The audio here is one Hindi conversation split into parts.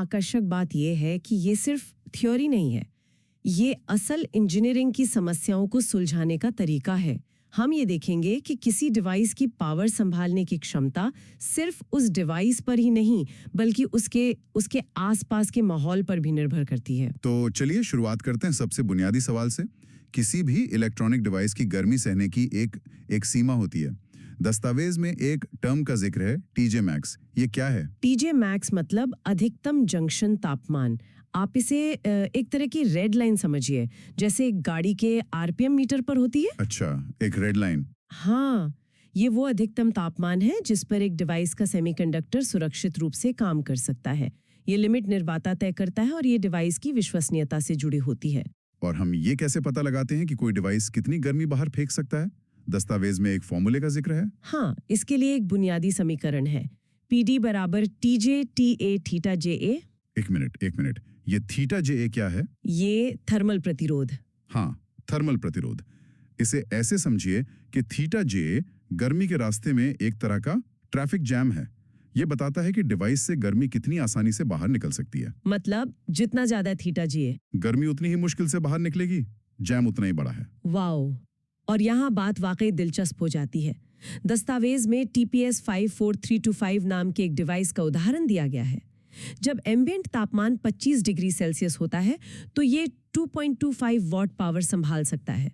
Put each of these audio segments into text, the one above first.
आकर्षक बात यह है कि ये सिर्फ थ्योरी नहीं है, ये असल इंजीनियरिंग की समस्याओं को सुलझाने का तरीका है। हम ये देखेंगे कि किसी डिवाइस की पावर संभालने की क्षमता सिर्फ उस डिवाइस पर ही नहीं बल्कि उसके आसपास के माहौल पर भी निर्भर करती है। तो चलिए शुरुआत करते हैं सबसे बुनियादी सवाल से। किसी भी इलेक्ट्रॉनिक डिवाइस की गर्मी सहने की एक सीमा होती है। दस्तावेज में एक टर्म का जिक्र है, टीजे मैक्स। ये क्या है? टीजे मैक्स मतलब अधिकतम जंक्शन तापमान। आप इसे एक तरह की रेड लाइन समझिए, जैसे एक गाड़ी के आरपीएम मीटर पर होती है। अच्छा, एक रेड लाइन। हाँ, ये वो अधिकतम तापमान है जिस पर एक डिवाइस का सेमीकंडक्टर सुरक्षित रूप से काम कर सकता है। ये लिमिट निर्माता तय करता है और ये डिवाइस की विश्वसनीयता से जुड़ी होती है। और हम ये कैसे पता लगाते हैं कि कोई डिवाइस कितनी गर्मी बाहर फेंक सकता है? दस्तावेज में एक फॉर्मूले का जिक्र है। हाँ, इसके लिए एक बुनियादी समीकरण है, PD बराबर TJ TA थीटा JA। एक मिनट, ये थीटा JA क्या है? ये थर्मल प्रतिरोध। हाँ, थर्मल प्रतिरोध। इसे ऐसे समझिए कि थीटा JA गर्मी के रास्ते में एक तरह का ट्रैफिक जैम है। ये बताता है कि डिवाइस से गर्मी कितनी आसानी से बाहर निकल सकती है। मतलब जितना ज्यादा थीटा JA, गर्मी उतनी ही मुश्किल से बाहर निकलेगी, जैम उतना ही बड़ा है। वाओ! और यहाँ बात वाकई दिलचस्प हो जाती है। दस्तावेज में TPS 54325 नाम के एक डिवाइस का उदाहरण दिया गया है। जब एम्बिएंट तापमान 25 डिग्री सेल्सियस होता है तो ये 2.25 वॉट पावर संभाल सकता है।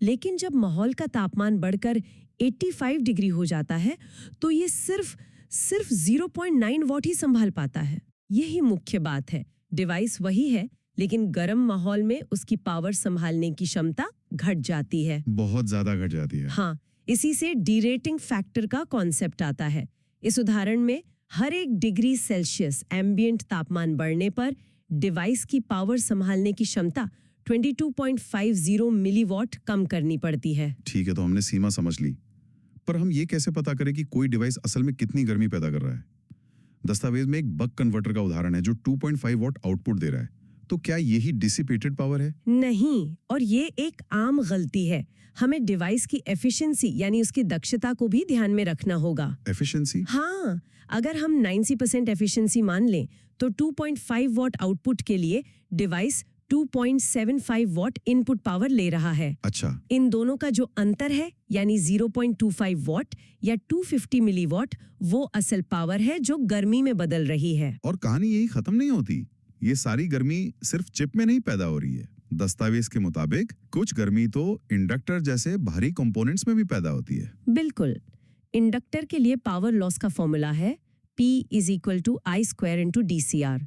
लेकिन जब माहौल का तापमान बढ़कर 85 डिग्री हो जाता है तो ये सिर्फ 0.9 वॉट ही संभाल पाता है। यही मुख्य बात है, डिवाइस वही है लेकिन गर्म माहौल में उसकी पावर संभालने की क्षमता घट जाती है, बहुत ज्यादा घट जाती है। हाँ, इसी से डीरेटिंग फैक्टर का कॉन्सेप्ट आता है। इस उदाहरण में हर 1 डिग्री सेल्सियस एम्बिएंट तापमान बढ़ने पर डिवाइस की पावर संभालने की क्षमता 22.50 मिलीवॉट कम करनी पड़ती है। ठीक है, तो हमने सीमा समझ ली, पर हम ये कैसे पता करें कि कोई डिवाइस असल में कितनी गर्मी पैदा कर रहा है? दस्तावेज में एक बक कन्वर्टर का उदाहरण है जो 2.5 वॉट आउटपुट दे रहा है। तो क्या यही डिसिपेटेड पावर है? नहीं, और ये एक आम गलती है। हमें डिवाइस की एफिशिएंसी यानी उसकी दक्षता को भी ध्यान में रखना होगा। एफिशिएंसी? हाँ, अगर हम 90% एफिशिएंसी मान लें तो 2.5 वॉट आउटपुट के लिए डिवाइस 2.75 वॉट इनपुट पावर ले रहा है। अच्छा, इन दोनों का जो अंतर है यानी 0.25 वॉट या 250 मिलीवॉट, वो असल पावर है जो गर्मी में बदल रही है। और कहानी यही खत्म नहीं होती। ये सारी गर्मी सिर्फ चिप में नहीं पैदा हो रही है। दस्तावेज के मुताबिक कुछ गर्मी तो इंडक्टर जैसे भारी कंपोनेंट्स में भी पैदा होती है। बिल्कुल। इंडक्टर के लिए पावर लॉस का फॉर्मूला है P = I² × DCR।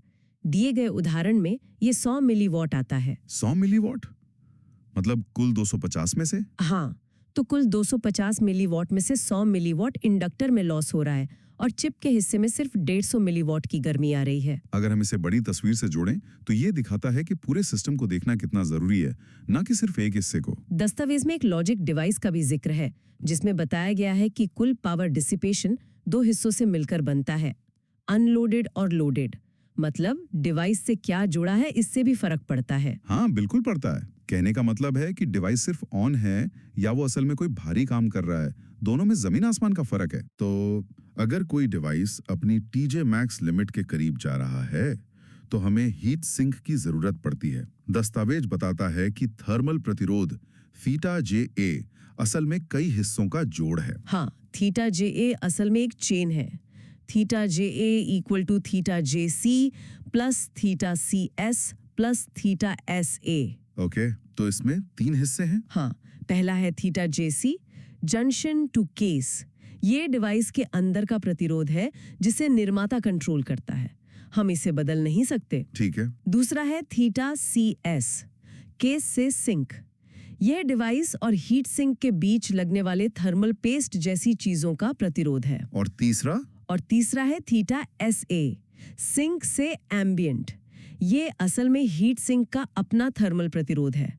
दिए गए उदाहरण में ये 100 मिलीवॉट आता है। 100 मिलीवॉट? मतलब कुल 250 में से? हाँ, तो कुल 250 मिलीवॉट में से 100 मिलीवॉट इंडक्टर में लॉस हो रहा है और चिप के हिस्से में सिर्फ 150 मिलीवॉट की गर्मी आ रही है। अगर हम इसे बड़ी तस्वीर से जोड़ें तो ये दिखाता है कि पूरे सिस्टम को देखना कितना जरूरी है, ना कि सिर्फ एक हिस्से को। दस्तावेज में एक लॉजिक डिवाइस का भी जिक्र है जिसमें बताया गया है कि कुल पावर डिसिपेशन 2 हिस्सों से मिलकर बनता है, अनलोडेड और लोडेड। मतलब डिवाइस से क्या जुड़ा है इससे भी फर्क पड़ता है। हाँ, बिल्कुल पड़ता है। कहने का मतलब है कि डिवाइस सिर्फ ऑन है या वो असल में कोई भारी काम कर रहा है, दोनों में जमीन आसमान का फर्क है। तो अगर कोई डिवाइस अपनी टीजे मैक्स लिमिट के करीब जा रहा है तो हमें हीट सिंक की जरूरत पड़ती है। दस्तावेज बताता है कि थर्मल प्रतिरोध थीटा JA असल में कई हिस्सों का जोड़ है। हाँ, थीटा JA असल में एक चेन है। Theta JA = theta JC plus theta CS plus theta SA। Okay, तो इसमें 3 हिस्से हैं। हाँ, पहला है theta JC, junction to case. ये डिवाइस के अंदर का प्रतिरोध है जिसे निर्माता कंट्रोल करता है, हम इसे बदल नहीं सकते। ठीक है। दूसरा है थीटा CS, केस से सिंक। यह डिवाइस और हीट सिंक के बीच लगने वाले थर्मल पेस्ट जैसी चीजों का प्रतिरोध है। और तीसरा है थीटा SA, सिंक से एम्बिएंट। ये असल में हीट सिंक का अपना थर्मल प्रतिरोध है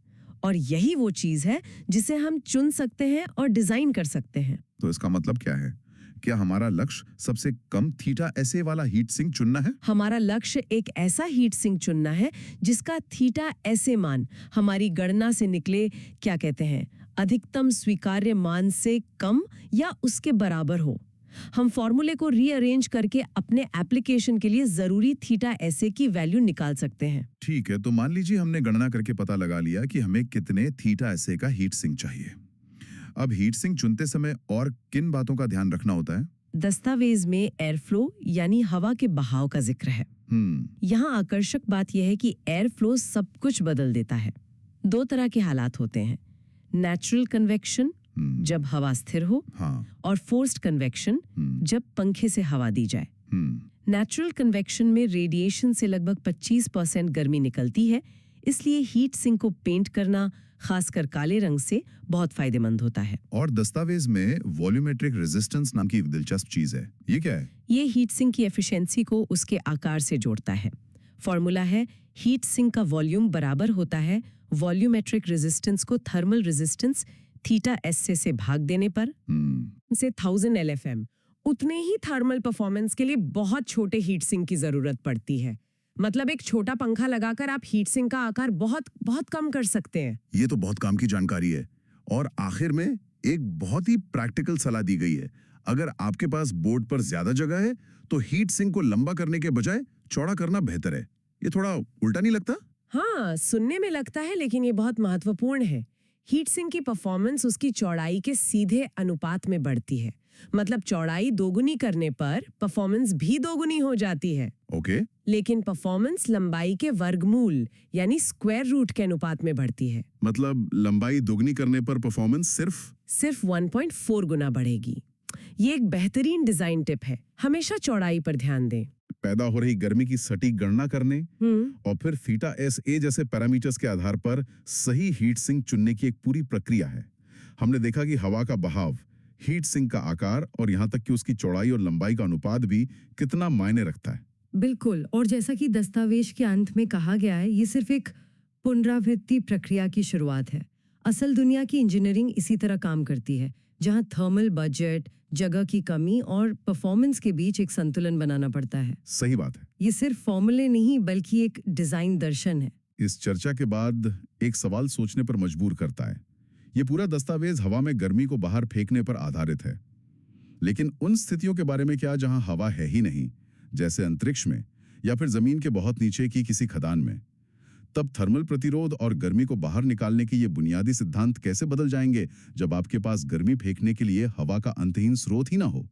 और यही वो चीज है जिसे हम चुन सकते हैं और डिजाइन कर सकते हैं। तो इसका मतलब क्या है? क्या हमारा लक्ष्य सबसे कम थीटा SA वाला हीट सिंक चुनना है? हमारा लक्ष्य एक ऐसा हीट सिंक चुनना है जिसका थीटा SA मान हमारी गणना से निकले, क्या कहते हैं, अधिकतम स्वीकार्य मान से कम या उसके बराबर हो। हम फॉर्मूले को रीअरेंज करके अपने एप्लीकेशन के लिए जरूरी थीटा एसए की वैल्यू निकाल सकते हैं। ठीक है, तो मान लीजिए हमने गणना करके पता लगा लिया कि हमें कितने थीटा एसए का हीट सिंक चाहिए। अब हीट सिंक चुनते समय और किन बातों का ध्यान रखना होता है? दस्तावेज में एयर फ्लो यानी हवा के बहाव का जिक्र है। यहाँ आकर्षक बात यह है कि एयर फ्लो सब कुछ बदल देता है। दो तरह के हालात होते हैं, नेचुरल कन्वेक्शन जब हवा स्थिर हो, हाँ। और फोर्स्ड कन्वेक्शन जब पंखे से हवा दी जाए। नेचुरल कन्वेक्शन में रेडिएशन से लगभग 25% गर्मी निकलती है, इसलिए हीट सिंक को पेंट करना, खासकर काले रंग से, बहुत फायदेमंद होता है। और दस्तावेज में वॉल्यूमेट्रिक रेजिस्टेंस नाम की एक दिलचस्प चीज है, ये क्या है? ये हीट सिंक की एफिशिएंसी को उसके आकार से जोड़ता है। फॉर्मूला है, हीट सिंक का वॉल्यूम बराबर होता है वॉल्यूमेट्रिक रेजिस्टेंस को थर्मल रेजिस्टेंस थीटा एसए से भाग देने पर, से 1000 LFM। उतने ही थर्मल परफॉर्मेंस के लिए बहुत छोटे हीट सिंक की जरूरत पड़ती है। मतलब एक छोटा पंखा लगाकर आप हीट सिंक का आकार बहुत बहुत कम कर सकते हैं। ये तो बहुत काम की जानकारी है। और आखिर में एक बहुत ही प्रैक्टिकल सलाह दी गई है। अगर आपके पास बोर्ड पर ज्यादा जगह है तो हीट सिंक को लंबा करने के बजाय चौड़ा करना बेहतर है। ये थोड़ा उल्टा नहीं लगता? हाँ, सुनने में लगता है, लेकिन ये बहुत महत्वपूर्ण है। हीट सिंक की परफॉर्मेंस उसकी चौड़ाई के सीधे अनुपात में बढ़ती है। मतलब चौड़ाई दोगुनी करने पर परफॉर्मेंस भी दोगुनी हो जाती है। ओके। लेकिन परफॉर्मेंस लंबाई के वर्गमूल यानी स्क्वायर रूट के अनुपात में बढ़ती है। मतलब लंबाई दोगुनी करने पर परफॉर्मेंस सिर्फ 1.4 गुना बढ़ेगी। ये एक बेहतरीन डिजाइन टिप है। हमेशा चौड़ाई पर ध्यान दें। पैदा हो रही गर्मी की सटीक गणना करने और फिर थीटा एसए जैसे पैरामीटर्स के आधार पर सही हीट सिंक चुनने की एक पूरी प्रक्रिया है। हमने देखा कि हवा का बहाव, हीट सिंक का आकार और यहाँ तक कि उसकी चौड़ाई और लंबाई का अनुपात भी कितना मायने रखता है। बिल्कुल, और जैसा कि दस्तावेज के अंत में कहा गया है, ये सिर्फ एक पुनरावृत्ति प्रक्रिया की शुरुआत है। असल दुनिया की इंजीनियरिंग इसी तरह काम करती है, जहां थर्मल बजट, जगह की कमी और परफॉर्मेंस के बीच एक संतुलन बनाना पड़ता है। सही बात है। ये सिर्फ फॉर्मूले नहीं बल्कि एक डिजाइन दर्शन है। इस चर्चा के बाद एक सवाल सोचने पर मजबूर करता है। ये पूरा दस्तावेज हवा में गर्मी को बाहर फेंकने पर आधारित है, लेकिन उन स्थितियों के बारे में क्या जहां हवा है ही नहीं, जैसे अंतरिक्ष में या फिर जमीन के बहुत नीचे की किसी खदान में? तब थर्मल प्रतिरोध और गर्मी को बाहर निकालने के ये बुनियादी सिद्धांत कैसे बदल जाएंगे जब आपके पास गर्मी फेंकने के लिए हवा का अंतहीन स्रोत ही ना हो?